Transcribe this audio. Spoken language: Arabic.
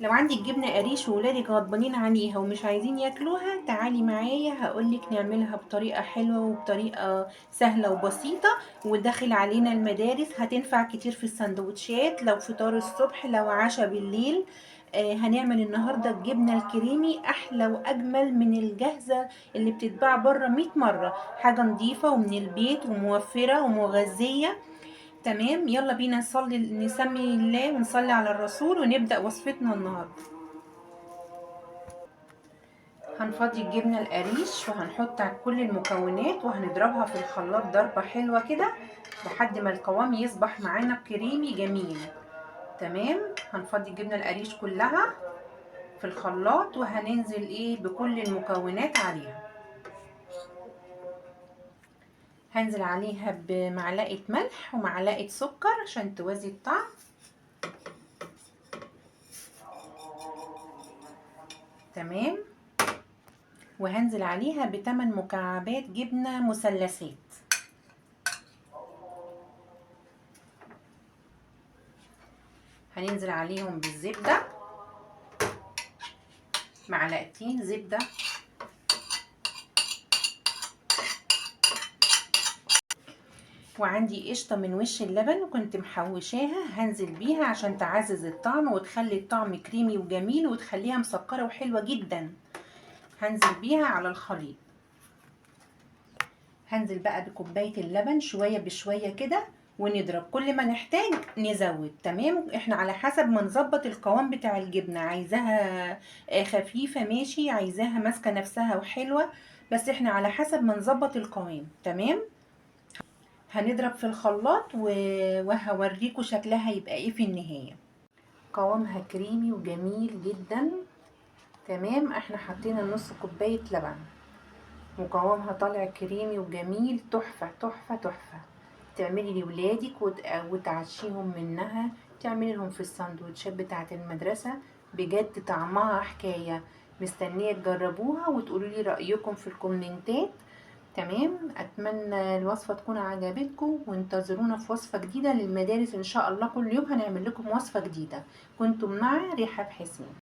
لو عندك جبنة قريش وولادك غضبانين عليها ومش عايزين ياكلوها، تعالي معايا هقولك نعملها بطريقة حلوة وبطريقة سهلة وبسيطة وداخل علينا المدارس. هتنفع كتير في السندوتشات، لو فطار الصبح، لو عشاء بالليل. هنعمل النهاردة الجبنة الكريمي أحلى وأجمل من الجاهزة اللي بتتباع بره 100 مرة. حاجة نظيفة ومن البيت وموفرة ومغذية. تمام، يلا بينا نسمي الله ونصلي على الرسول ونبدأ وصفتنا النهاردة. هنفضي الجبنة القريش وهنحط كل المكونات وهنضربها في الخلاط ضربة حلوة كده لحد ما القوام يصبح معانا كريمي جميل. تمام، هنفضي الجبنة القريش كلها في الخلاط وهننزل بكل المكونات عليها. هنزل عليها بمعلقة ملح ومعلقة سكر عشان توازي الطعم. تمام، وهنزل عليها ب8 مكعبات جبنة مثلثات. هننزل عليهم بالزبدة، معلقتين زبدة، وعندي قشطة من وش اللبن وكنت محوشاها هنزل بيها عشان تعزز الطعم وتخلي الطعم كريمي وجميل وتخليها مسكرة وحلوة جدا. هنزل بيها على الخليط. هنزل بقى بكوباية اللبن شوية بشوية كده ونضرب، كل ما نحتاج نزود. تمام، احنا على حسب ما نظبط القوام بتاع الجبنة، عايزاها خفيفة ماشي، عايزاها ماسكة نفسها وحلوة، بس احنا على حسب ما نظبط القوام. تمام، هنضرب في الخلاط وهوريكم شكلها يبقى ايه في النهاية. قوامها كريمي وجميل جدا. تمام، احنا حطينا نص كوباية لبن وقوامها طالع كريمي وجميل، تحفة تحفة تحفة. تعملي لولادك وتعشيهم منها، تعملي لهم في الساندوتشات بتاعة المدرسة. بجد طعمها حكاية. مستنية تجربوها وتقولوا لي رأيكم في الكومنتات. تمام، اتمنى الوصفة تكون عجبتكم وانتظرونا في وصفة جديدة للمدارس ان شاء الله. كل يوم هنعمل لكم وصفة جديدة. كنتم مع رحاب حسين.